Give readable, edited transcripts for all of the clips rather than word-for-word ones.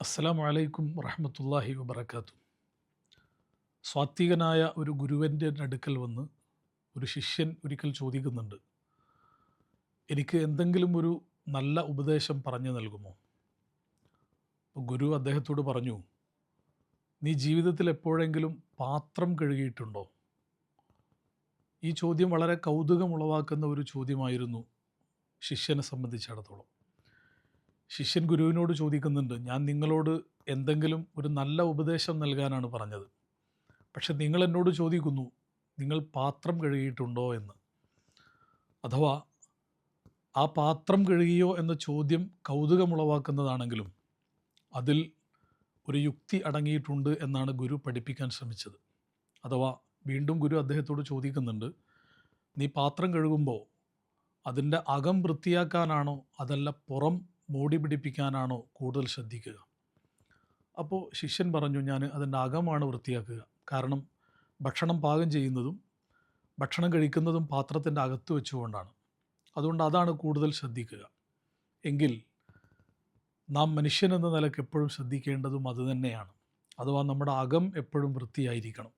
അസ്സലാമു അലൈക്കും വറഹ്മത്തുള്ളാഹി വബറകാതുഹു. സ്വാത്വികനായ ഒരു ഗുരുവിൻ്റെ അടുക്കൽ വന്ന് ഒരു ശിഷ്യൻ ഒരിക്കൽ ചോദിക്കുന്നുണ്ട്, എനിക്ക് എന്തെങ്കിലും ഒരു നല്ല ഉപദേശം പറഞ്ഞു നൽകുമോ? അപ്പോൾ ഗുരു അദ്ദേഹത്തോട് പറഞ്ഞു, നീ ജീവിതത്തിൽ എപ്പോഴെങ്കിലും പാത്രം കഴുകിയിട്ടുണ്ടോ? ഈ ചോദ്യം വളരെ കൗതുകമുളവാക്കുന്ന ഒരു ചോദ്യമായിരുന്നു ശിഷ്യനെ സംബന്ധിച്ചിടത്തോളം. ശിഷ്യൻ ഗുരുവിനോട് ചോദിക്കുന്നുണ്ട്, ഞാൻ നിങ്ങളോട് എന്തെങ്കിലും ഒരു നല്ല ഉപദേശം നൽകാനാണ് പറഞ്ഞത്, പക്ഷെ നിങ്ങൾ എന്നോട് ചോദിക്കുന്നു, നിങ്ങൾ പാത്രം കഴുകിയിട്ടുണ്ടോ എന്ന്. അഥവാ ആ പാത്രം കഴുകിയോ എന്ന ചോദ്യം കൗതുകമുളവാക്കുന്നതാണെങ്കിലും അതിൽ ഒരു യുക്തി അടങ്ങിയിട്ടുണ്ട് എന്നാണ് ഗുരു പഠിപ്പിക്കാൻ ശ്രമിച്ചത്. അഥവാ വീണ്ടും ഗുരു അദ്ദേഹത്തോട് ചോദിക്കുന്നുണ്ട്, നീ പാത്രം കഴുകുമ്പോൾ അതിൻ്റെ അകം വൃത്തിയാക്കാനാണോ അതല്ല പുറം മൂടി പിടിപ്പിക്കാനാണോ കൂടുതൽ ശ്രദ്ധിക്കുക? അപ്പോൾ ശിഷ്യൻ പറഞ്ഞു, ഞാൻ അതിൻ്റെ അകമാണ് വൃത്തിയാക്കുക. കാരണം ഭക്ഷണം പാകം ചെയ്യുന്നതും ഭക്ഷണം കഴിക്കുന്നതും പാത്രത്തിൻ്റെ അകത്ത് വെച്ചുകൊണ്ടാണ്. അതുകൊണ്ട് അതാണ് കൂടുതൽ ശ്രദ്ധിക്കുക. എങ്കിൽ നാം മനുഷ്യനെന്ന നിലയ്ക്ക് എപ്പോഴും ശ്രദ്ധിക്കേണ്ടതും അതുതന്നെയാണ്. അഥവാ നമ്മുടെ അകം എപ്പോഴും വൃത്തിയായിരിക്കണം.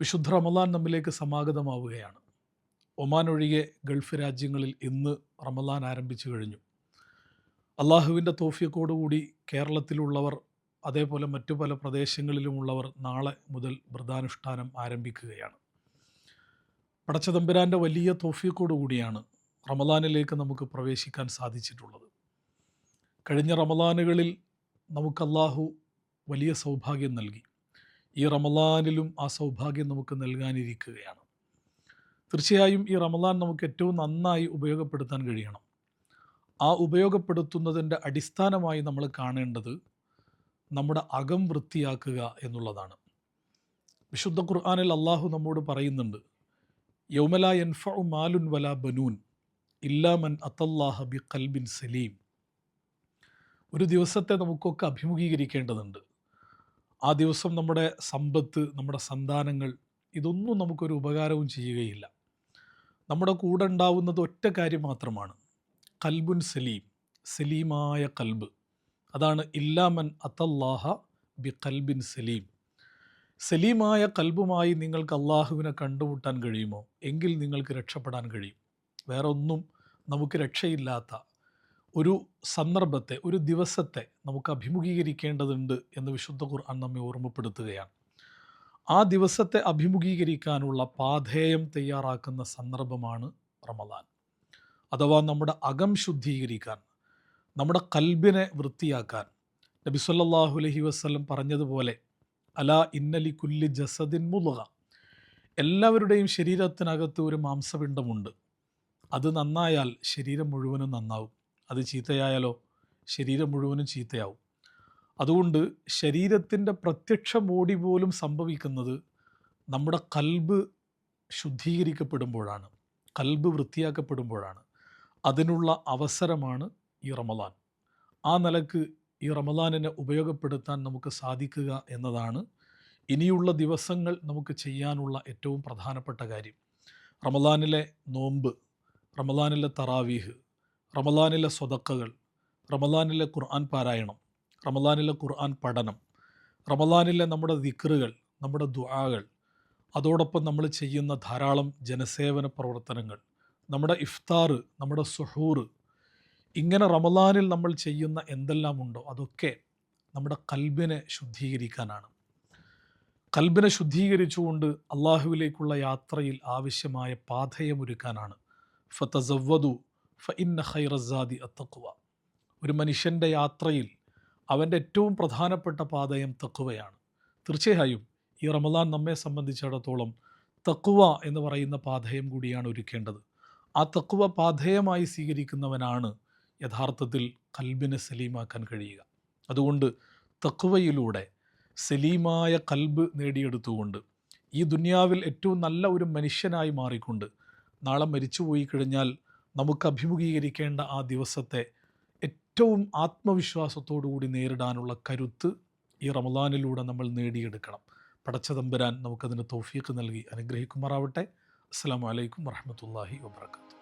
വിശുദ്ധ റമളാൻ നമ്മിലേക്ക് സമാഗതമാവുകയാണ്. ഒമാൻ ഒഴികെ ഗൾഫ് രാജ്യങ്ങളിൽ ഇന്ന് റമളാൻ ആരംഭിച്ചു കഴിഞ്ഞു. അള്ളാഹുവിൻ്റെ തൗഫീഖോടുകൂടി കേരളത്തിലുള്ളവർ അതേപോലെ മറ്റു പല പ്രദേശങ്ങളിലുമുള്ളവർ നാളെ മുതൽ വ്രതാനുഷ്ഠാനം ആരംഭിക്കുകയാണ്. പടച്ചതമ്പുരാൻ്റെ വലിയ തൗഫീഖോടുകൂടിയാണ് റമളാനിലേക്ക് നമുക്ക് പ്രവേശിക്കാൻ സാധിച്ചിട്ടുള്ളത്. കഴിഞ്ഞ റമളാനുകളിൽ നമുക്ക് അള്ളാഹു വലിയ സൗഭാഗ്യം നൽകി. ഈ റമളാനിലും ആ സൗഭാഗ്യം നമുക്ക് നൽകാനിരിക്കുകയാണ്. തീർച്ചയായും ഈ റമളാൻ നമുക്ക് ഏറ്റവും നന്നായി ഉപയോഗപ്പെടുത്താൻ കഴിയണം. ആ ഉപയോഗപ്പെടുത്തുന്നതിൻ്റെ അടിസ്ഥാനമായി നമ്മൾ കാണേണ്ടത് നമ്മുടെ അകം വൃത്തിയാക്കുക എന്നുള്ളതാണ്. വിശുദ്ധ ഖുർആനിൽ അള്ളാഹു നമ്മോട് പറയുന്നുണ്ട്, യൗമല യൻഫഉ മാലുൻ വലാ ബനൂൻ ഇല്ലാ മൻ അത്തല്ലാഹ ബി ഖൽബിൻ സലീം. ഒരു ദിവസത്തെ നമുക്കൊക്കെ അഭിമുഖീകരിക്കേണ്ടതുണ്ട്. ആ ദിവസം നമ്മുടെ സമ്പത്ത്, നമ്മുടെ സന്താനങ്ങൾ, ഇതൊന്നും നമുക്കൊരു ഉപകാരവും ചെയ്യുകയില്ല. നമ്മുടെ കൂടെ ഉണ്ടാവുന്നത് ഒറ്റ കാര്യം മാത്രമാണ്, കൽബുൻ സലീം, സലീമായ കൽബ്. അതാണ് ഇല്ലാമൻ അത്തല്ലാഹ ബി കൽബിൻ സലീം. സലീമായ കൽബുമായി നിങ്ങൾക്ക് അള്ളാഹുവിനെ കണ്ടുമുട്ടാൻ കഴിയുമോ? എങ്കിൽ നിങ്ങൾക്ക് രക്ഷപ്പെടാൻ കഴിയും. വേറെ ഒന്നും നമുക്ക് രക്ഷയില്ലാത്ത ഒരു സന്ദർഭത്തെ, ഒരു ദിവസത്തെ നമുക്ക് അഭിമുഖീകരിക്കേണ്ടതുണ്ട് എന്ന് വിശുദ്ധ ഖുർആൻ നമ്മെ ഓർമ്മപ്പെടുത്തുകയാണ്. ആ ദിവസത്തെ അഭിമുഖീകരിക്കാനുള്ള പാഥേയം തയ്യാറാക്കുന്ന സന്ദർഭമാണ് റമളാൻ. അഥവാ നമ്മുടെ അകം ശുദ്ധീകരിക്കാൻ, നമ്മുടെ കൽബിനെ വൃത്തിയാക്കാൻ നബി സല്ലല്ലാഹു അലൈഹി വസല്ലം പറഞ്ഞതുപോലെ, അലാ ഇന്നലി കുല്ലി ജസദിൻ മുദ്ഗ, എല്ലാവരുടെയും ശരീരത്തിനകത്ത് ഒരു മാംസപിണ്ഡമുണ്ട്. അത് നന്നായാൽ ശരീരം മുഴുവനും നന്നാവും. അത് ചീത്തയായാലോ ശരീരം മുഴുവനും ചീത്തയാവും. അതുകൊണ്ട് ശരീരത്തിൻ്റെ പ്രത്യക്ഷ മോടി പോലും സംഭവിക്കുന്നത് നമ്മുടെ കൽബ് ശുദ്ധീകരിക്കപ്പെടുമ്പോഴാണ്, കൽബ് വൃത്തിയാക്കപ്പെടുമ്പോഴാണ്. അതിനുള്ള അവസരമാണ് ഈ റമളാൻ. ആ നിലക്ക് ഈ റമളാനിനെ ഉപയോഗപ്പെടുത്താൻ നമുക്ക് സാധിക്കുക എന്നതാണ് ഇനിയുള്ള ദിവസങ്ങൾ നമുക്ക് ചെയ്യാനുള്ള ഏറ്റവും പ്രധാനപ്പെട്ട കാര്യം. റമളാനിലെ നോമ്പ്, റമളാനിലെ തറാവീഹ്, റമളാനിലെ സ്വതക്കകൾ, റമളാനിലെ ഖുർആൻ പാരായണം, റമളാനിലെ ഖുർആൻ പഠനം, റമളാനിലെ നമ്മുടെ ദിക്റുകൾ, നമ്മുടെ ദുആകൾ, അതോടൊപ്പം നമ്മൾ ചെയ്യുന്ന ധാരാളം ജനസേവന പ്രവർത്തനങ്ങൾ, നമ്മുടെ ഇഫ്താർ, നമ്മുടെ സുഹൂർ, ഇങ്ങനെ റമളാനിൽ നമ്മൾ ചെയ്യുന്ന എന്തെല്ലാം ഉണ്ടോ അതൊക്കെ നമ്മുടെ കൽബിനെ ശുദ്ധീകരിക്കാനാണ്. കൽബിനെ ശുദ്ധീകരിച്ചുകൊണ്ട് അള്ളാഹുവിലേക്കുള്ള യാത്രയിൽ ആവശ്യമായ പാഥേയമൊരുക്കാനാണ്. ഫതസവ്വദു ഫഇന്ന ഖൈറസ്സാദി അത്തഖ്വ. ഒരു മനുഷ്യൻ്റെ യാത്രയിൽ അവൻ്റെ ഏറ്റവും പ്രധാനപ്പെട്ട പാഥേയം തഖ്വയാണ്. തീർച്ചയായും ഈ റമളാൻ നമ്മെ സംബന്ധിച്ചിടത്തോളം തഖ്വ എന്ന് പറയുന്ന പാഥേയം കൂടിയാണ് ഒരുക്കേണ്ടത്. ആ തഖ്വ പാഥേയമായി സ്വീകരിക്കുന്നവനാണ് യഥാർത്ഥത്തിൽ കൽബിനെ സലീമാക്കാൻ കഴിയുക. അതുകൊണ്ട് തഖ്വയിലൂടെ സലീമായ കൽബ് നേടിയെടുത്തുകൊണ്ട് ഈ ദുനിയാവിൽ ഏറ്റവും നല്ല ഒരു മനുഷ്യനായി മാറിക്കൊണ്ട് നാളെ മരിച്ചുപോയി കഴിഞ്ഞാൽ നമുക്ക് അഭിമുഖീകരിക്കേണ്ട ആ ദിവസത്തെ ഏറ്റവും ആത്മവിശ്വാസത്തോടു കൂടി നേരിടാനുള്ള കരുത്ത് ഈ റമളാനിലൂടെ നമ്മൾ നേടിയെടുക്കണം. പടച്ചതമ്പുരാൻ നമുക്കതിന് തൗഫീഖ് നൽകി അനുഗ്രഹിക്കുമാറാവട്ടെ. അസ്സലാമു അലൈക്കും വറഹ്മത്തുള്ളാഹി വബറകാതുഹു.